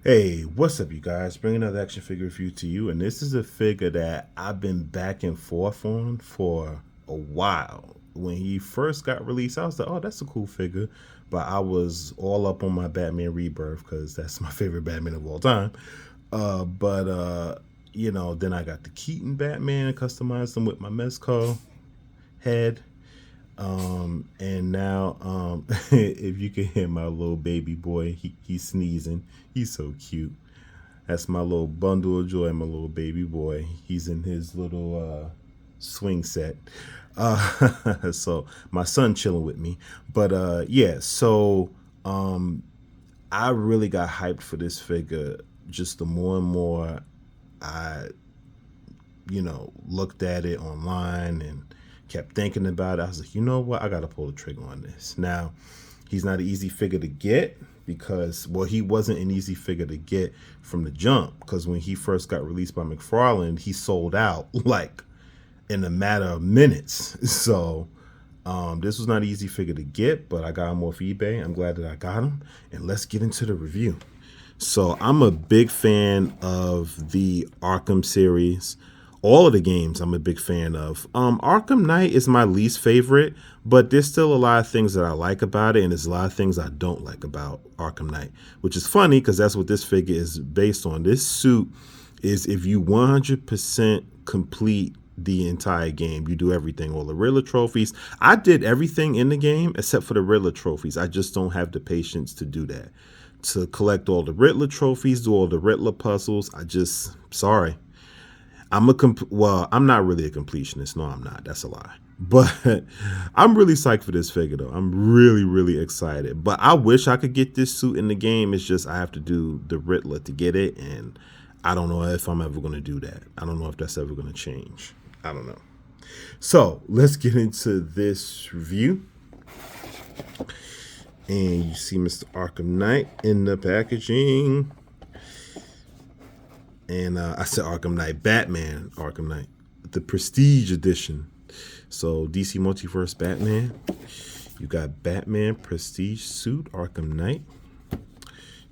Hey, what's up, you guys? Bringing another action figure review to you, and this is a figure that I've been back and forth on for a while. When he first got released, I was like, "Oh, that's a cool figure," but I was all up on my Batman Rebirth because that's my favorite Batman of all time. But then I got the Keaton Batman, customized him with my Mezco head. And now, if you can hear my little baby boy, he's sneezing. He's so cute. That's my little bundle of joy, my little baby boy. He's in his little swing set. So my son chilling with me. But yeah, so I really got hyped for this figure. Just the more and more I, looked at it online and kept thinking about it, I was like, you know what? I got to pull the trigger on this. Now, he's not an easy figure to get because, well, he wasn't an easy figure to get from the jump because when he first got released by McFarlane, he sold out like in a matter of minutes. So this was not an easy figure to get, but I got him off eBay. I'm glad that I got him. And let's get into the review. So I'm a big fan of the Arkham series. All of the games I'm a big fan of. Arkham Knight is my least favorite, but there's still a lot of things that I like about it, and there's a lot of things I don't like about Arkham Knight, which is funny because that's what this figure is based on. This suit is if you 100% complete the entire game, you do everything, all the Riddler trophies. I did everything in the game except for the Riddler trophies. I just don't have the patience to do that. To collect all the Riddler trophies, do all the Riddler puzzles. Sorry. I'm not really a completionist. No, I'm not. That's a lie. But I'm really psyched for this figure, though. I'm really, really excited. But I wish I could get this suit in the game. It's just I have to do the Riddler to get it, and I don't know if I'm ever going to do that. I don't know if that's ever going to change. I don't know. So let's get into this review. And you see Mr. Arkham Knight in the packaging. And I said Arkham Knight, Batman Arkham Knight, the Prestige edition. So DC Multiverse Batman. You got Batman Prestige suit, Arkham Knight.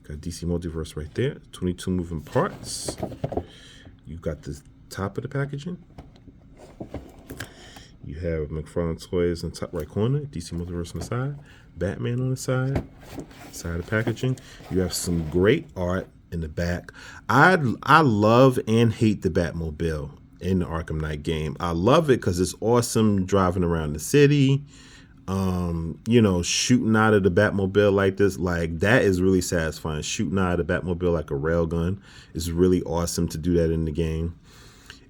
Got DC Multiverse right there. 22 moving parts. You got the top of the packaging. You have McFarlane Toys in the top right corner, DC Multiverse on the side, Batman on the side of the packaging. You have some great art in the back. I love and hate the Batmobile in the Arkham Knight game. I love it because it's awesome driving around the city. Shooting out of the Batmobile like this, like that is really satisfying. Shooting out of the Batmobile like a railgun is really awesome to do that in the game.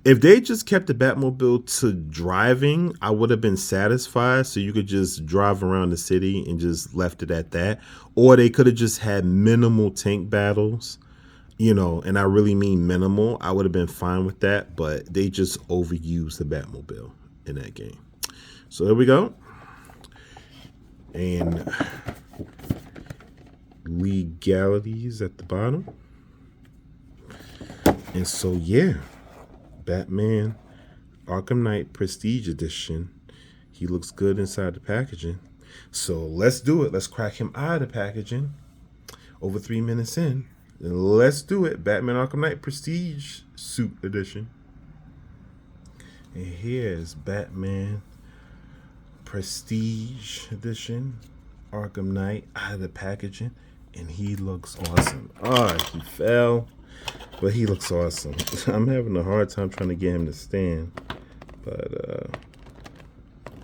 If they just kept the Batmobile to driving, I would have been satisfied. So you could just drive around the city and just left it at that. Or they could have just had minimal tank battles, and I really mean minimal. I would have been fine with that, but they just overused the Batmobile in that game. So there we go. And legalities at the bottom. And so, yeah. Batman Arkham Knight Prestige Edition. He looks good inside the packaging. So let's do it. Let's crack him out of the packaging. Over 3 minutes in. And let's do it. Batman Arkham Knight Prestige Suit Edition. And here's Batman Prestige Edition. Arkham Knight out of the packaging. And he looks awesome. Oh, he fell. But he looks awesome. I'm having a hard time trying to get him to stand. But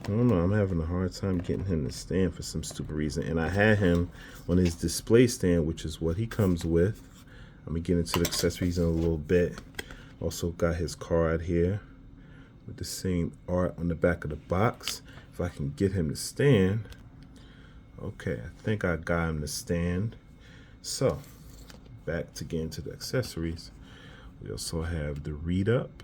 I don't know. I'm having a hard time getting him to stand for some stupid reason. And I had him on his display stand, which is what he comes with. I'm going to get into the accessories in a little bit. Also got his card here with the same art on the back of the box. If I can get him to stand. Okay, I think I got him to stand. So, back to get into the accessories. We also have the read up.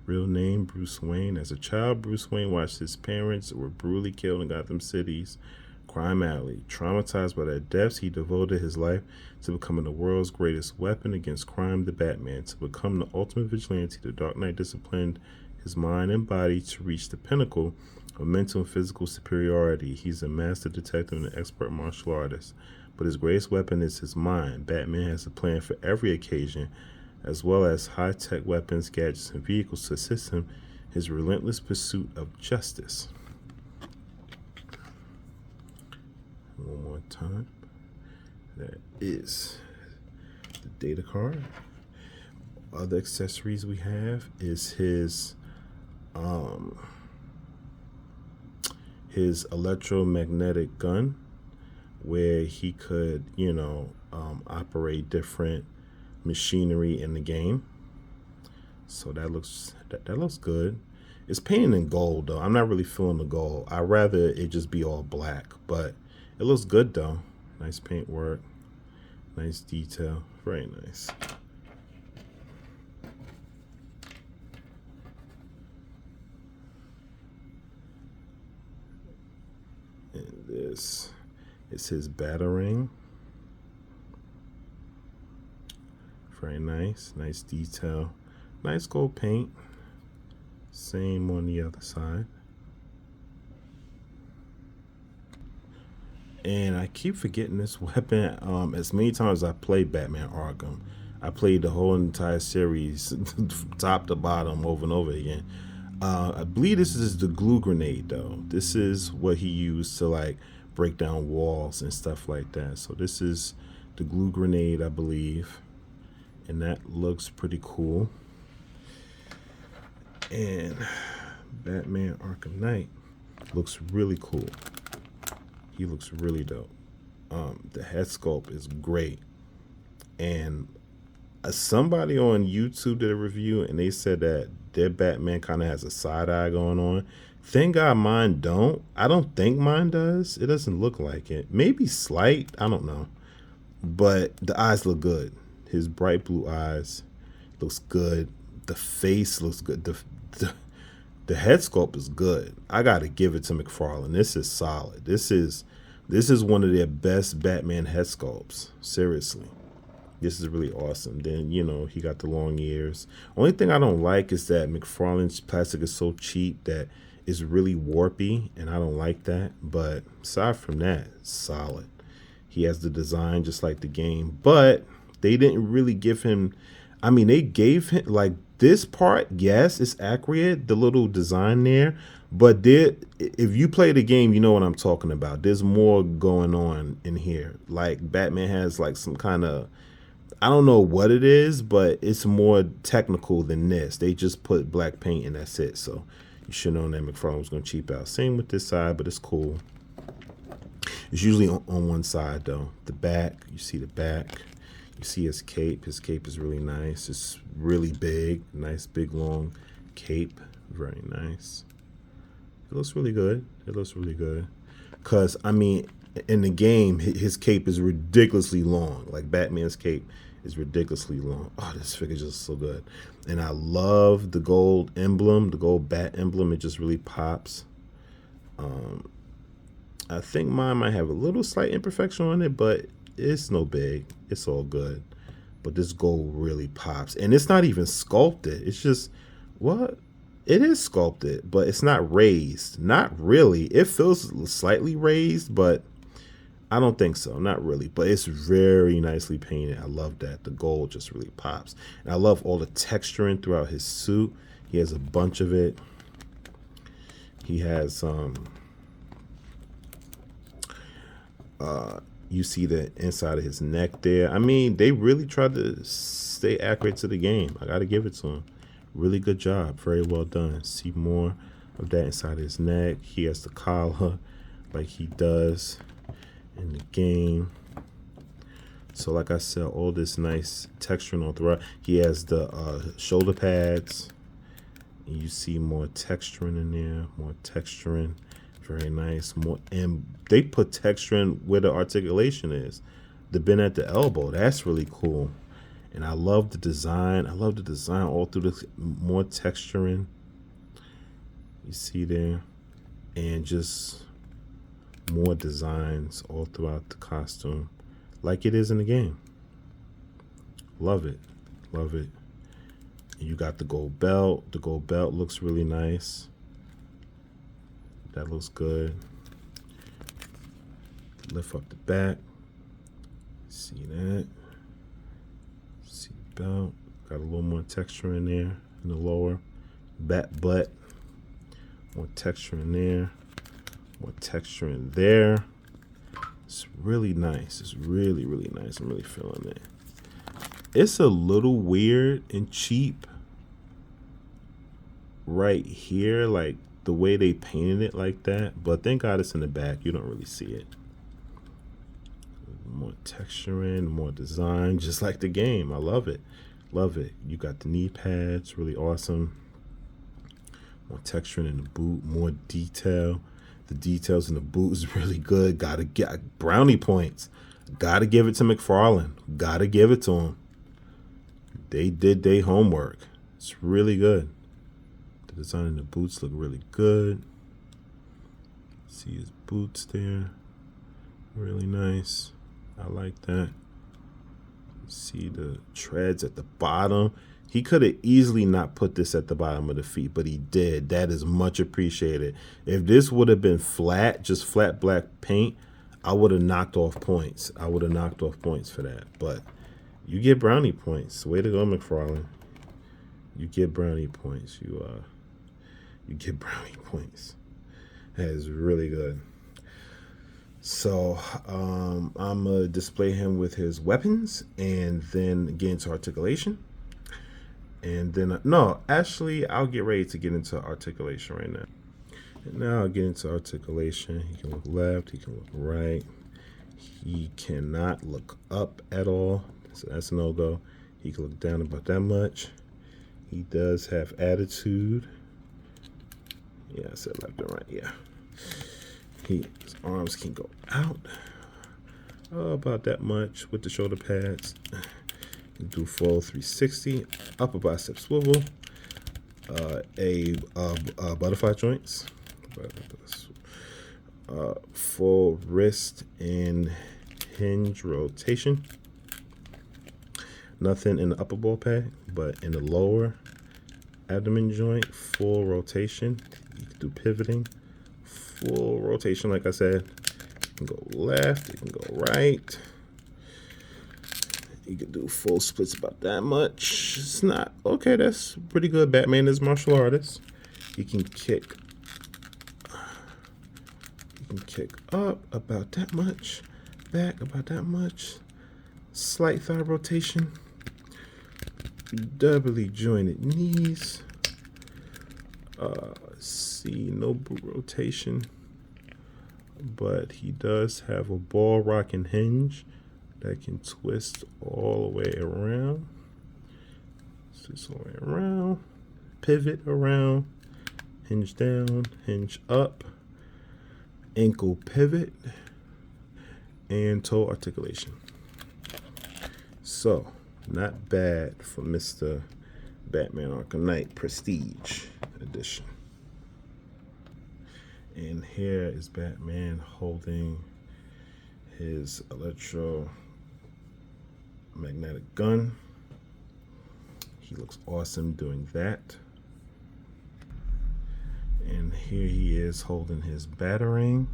Real name Bruce Wayne. As a child, Bruce Wayne watched his parents were brutally killed in Gotham City's crime alley. Traumatized by their deaths, he devoted his life to becoming the world's greatest weapon against crime, the Batman. To become the ultimate vigilante, the Dark Knight disciplined his mind and body to reach the pinnacle of mental and physical superiority. He's a master detective and an expert martial artist. but his greatest weapon is his mind. Batman has a plan for every occasion, as well as high-tech weapons, gadgets, and vehicles to assist him in his relentless pursuit of justice. One more time. That is the data card. Other accessories we have is his electromagnetic gun, where he could, operate different machinery in the game. So that looks good. It's painted in gold though. I'm not really feeling the gold. I'd rather it just be all black, but it looks good though. Nice paint work, nice detail, very nice. And this is his batarang. Very nice, nice detail, nice gold paint. Same on the other side. And I keep forgetting this weapon. As many times as I played Batman Arkham, I played the whole entire series top to bottom over and over again. I believe this is the glue grenade though. This is what he used to like break down walls and stuff like that. So this is the glue grenade, I believe. And that looks pretty cool. And Batman Arkham Knight looks really cool. He looks really dope. The head sculpt is great. And somebody on YouTube did a review and they said that their Batman kind of has a side eye going on. Thank God mine don't. I don't think mine does. It doesn't look like it. Maybe slight. I don't know. But the eyes look good. His bright blue eyes looks good. The face looks good. The head sculpt is good. I gotta give it to McFarlane. This is solid. This is one of their best Batman head sculpts. Seriously. This is really awesome. Then, he got the long ears. Only thing I don't like is that McFarlane's plastic is so cheap that it's really warpy, and I don't like that. But aside from that, solid. He has the design just like the game, but they didn't really give him, they gave him, like, this part, yes, it's accurate, the little design there, but if you play the game, you know what I'm talking about. There's more going on in here. Like, Batman has, like, some kind of, I don't know what it is, but it's more technical than this. They just put black paint and that's it. So you should know that McFarlane was going to cheap out. Same with this side, but it's cool. It's usually on one side, though. The back, you see the back. You see his cape. His cape is really nice. It's really big. Nice, big, long cape. Very nice. It looks really good. It looks really good. Because, in the game, his cape is ridiculously long. Like, Batman's cape is ridiculously long. Oh, this figure is just so good. And I love the gold emblem, the gold bat emblem. It just really pops. I think mine might have a little slight imperfection on it, but it's no big. It's all good. But this gold really pops. And it's not even sculpted. It's just, what? It is sculpted, but it's not raised. Not really. It feels slightly raised, but I don't think so. Not really. But it's very nicely painted. I love that. The gold just really pops. And I love all the texturing throughout his suit. He has a bunch of it. He has you see the inside of his neck there. They really tried to stay accurate to the game. I gotta give it to him. Really good job. Very well done. See more of that inside his neck. He has the collar like he does in the game. So like I said, all this nice texturing all throughout. He has the shoulder pads. And you see more texturing in there. More texturing. Very nice. More, and they put texturing where the articulation is. The bend at the elbow. That's really cool. And I love the design. I love the design all through the more texturing. You see there. And just more designs all throughout the costume. Like it is in the game. Love it. Love it. And you got the gold belt. The gold belt looks really nice. That looks good. Lift up the back. See that? See the belt. Got a little more texture in there in the lower. Bat butt. More texture in there. More texture in there. It's really nice. It's really, really nice. I'm really feeling it. It's a little weird and cheap right here, like the way they painted it like that. But thank God it's in the back. You don't really see it. More texture in, more design, just like the game. I love it. Love it. You got the knee pads, really awesome. More texture in the boot, more detail. The details in the boot is really good. Gotta get brownie points. Gotta give it to McFarlane. Gotta give it to him. They did their homework. It's really good. The design in the boots look really good. See his boots there. Really nice. I like that. See the treads at the bottom. He could have easily not put this at the bottom of the feet, but he did. That is much appreciated. If this would have been flat, just flat black paint, I would have knocked off points. I would have knocked off points for that. But you get brownie points. Way to go, McFarlane. You get brownie points. You get brownie points. That is really good. So I'm going to display him with his weapons and then get into articulation. And then, no, actually, I'll get ready to get into articulation right now. And now I'll get into articulation. He can look left. He can look right. He cannot look up at all. So that's a no-go. He can look down about that much. He does have attitude. Yeah, I said left and right, yeah. His arms can go out about that much with the shoulder pads. Do full 360, upper bicep swivel, butterfly joints, full wrist and hinge rotation. Nothing in the upper ball pad, but in the lower abdomen joint, full rotation. You can do pivoting. Full rotation, like I said. You can go left, you can go right. You can do full splits about that much. It's not okay. That's pretty good. Batman is martial artist. You can kick. You can kick up about that much, back about that much. Slight thigh rotation. Doubly jointed knees. See, no boot rotation, but he does have a ball rocking hinge that can twist all the way around. Twist all the way around. Pivot around. Hinge down. Hinge up. Ankle pivot. And toe articulation. So, not bad for Mr. Batman Arkham Knight Prestige edition. And here is Batman holding his electromagnetic gun. He looks awesome doing that. And here he is holding his batarang.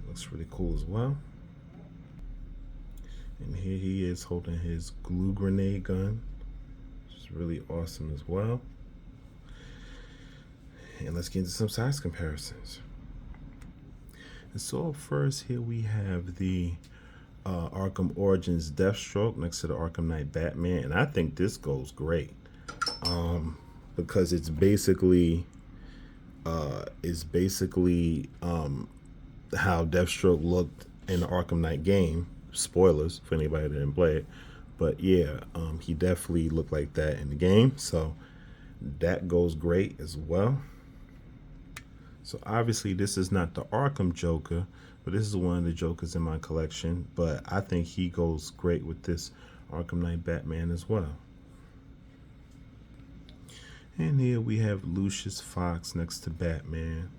Looks really cool as well. And here he is holding his glue grenade gun, which is really awesome as well. And let's get into some size comparisons. And so first here we have the Arkham Origins Deathstroke next to the Arkham Knight Batman. And I think this goes great because it's basically how Deathstroke looked in the Arkham Knight game. Spoilers for anybody that didn't play it. But yeah, he definitely looked like that in the game. So that goes great as well. So obviously this is not the Arkham Joker, but this is one of the Jokers in my collection. But I think he goes great with this Arkham Knight Batman as well. And here we have Lucius Fox next to Batman.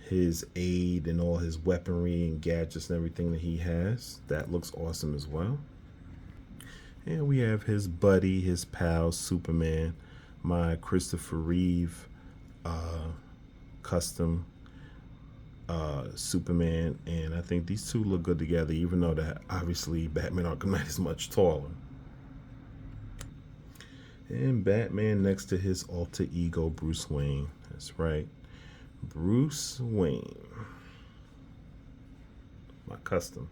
His aid and all his weaponry and gadgets and everything that he has. That looks awesome as well. And we have his buddy, his pal, Superman, my Christopher Reeve custom Superman, and I think these two look good together, even though that obviously Batman Arkham Knight is much taller. And Batman next to his alter ego, Bruce Wayne. That's right, Bruce Wayne. My custom.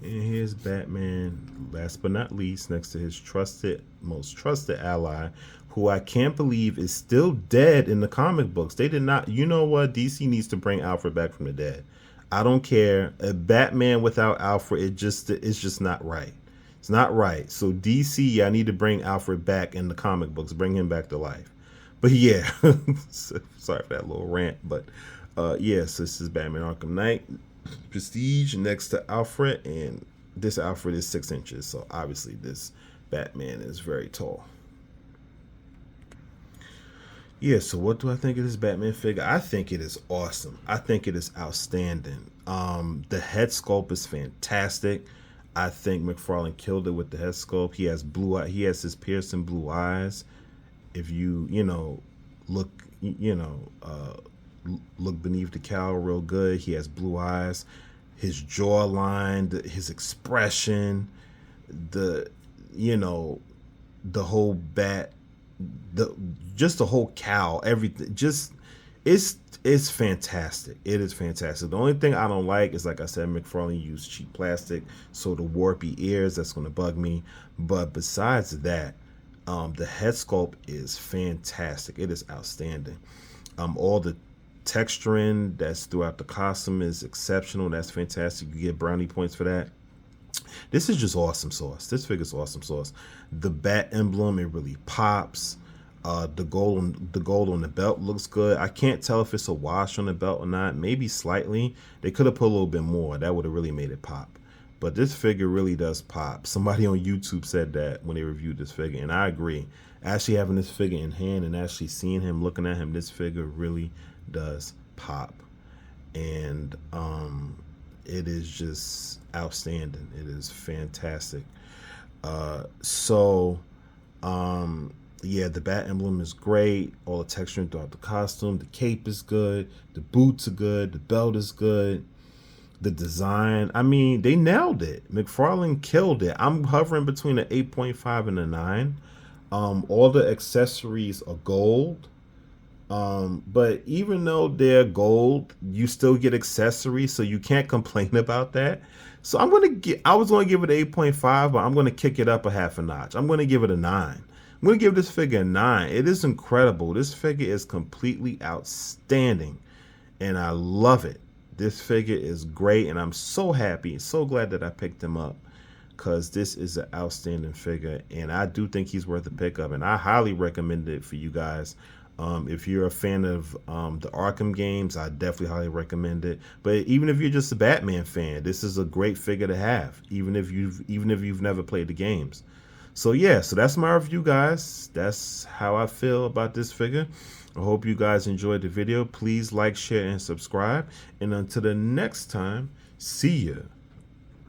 And here's Batman, last but not least, next to his most trusted ally, who I can't believe is still dead in the comic books. They did not, you know what? DC needs to bring Alfred back from the dead. I don't care. A Batman without Alfred, it's just not right. It's not right. So DC, I need to bring Alfred back in the comic books, bring him back to life. But yeah, sorry for that little rant. But yes, this is Batman Arkham Knight Prestige next to Alfred, and this Alfred is 6 inches, so obviously this Batman is very tall. Yeah, so what do I think of this Batman figure? I think it is awesome. I think it is outstanding. The head sculpt is fantastic. I think McFarlane killed it with the head sculpt. He has blue eye. He has his piercing blue eyes. If you look look beneath the cowl real good, he has blue eyes. His jawline, his expression, the whole bat, the whole cowl, everything, just it's fantastic. It is fantastic. The only thing I don't like is, like I said, McFarlane used cheap plastic, so the warpy ears, that's going to bug me. But besides that, the head sculpt is fantastic. It is outstanding. All the texturing that's throughout the costume is exceptional. That's fantastic. You get brownie points for that. This is just awesome sauce. This figure's awesome sauce. The bat emblem, it really pops. The gold on the belt looks good. I can't tell if it's a wash on the belt or not. Maybe slightly. They could have put a little bit more. That would have really made it pop. But this figure really does pop. Somebody on YouTube said that when they reviewed this figure, and I agree. Actually having this figure in hand and actually seeing him, looking at him, this figure really does pop. And it is just outstanding. It is fantastic. Yeah, the bat emblem is great. All the texturing throughout the costume. The cape is good. The boots are good. The belt is good. The design, I mean, they nailed it. McFarlane killed it. I'm hovering between an 8.5 and a 9. All the accessories are gold. But even though they're gold, you still get accessories, so you can't complain about that. So I was gonna give it an 8.5, but I'm gonna kick it up a half a notch. I'm gonna give it a 9. I'm gonna give this figure a 9. It is incredible. This figure is completely outstanding, and I love it. This figure is great, and I'm so happy, so glad that I picked him up, because this is an outstanding figure, and I do think he's worth a pickup, and I highly recommend it for you guys. If you're a fan of the Arkham games, I definitely highly recommend it. But even if you're just a Batman fan, this is a great figure to have, even if you've never played the games. So yeah, so that's my review, guys. That's how I feel about this figure. I hope you guys enjoyed the video. Please like, share, and subscribe. And until the next time, see ya,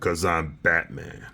'cause I'm Batman.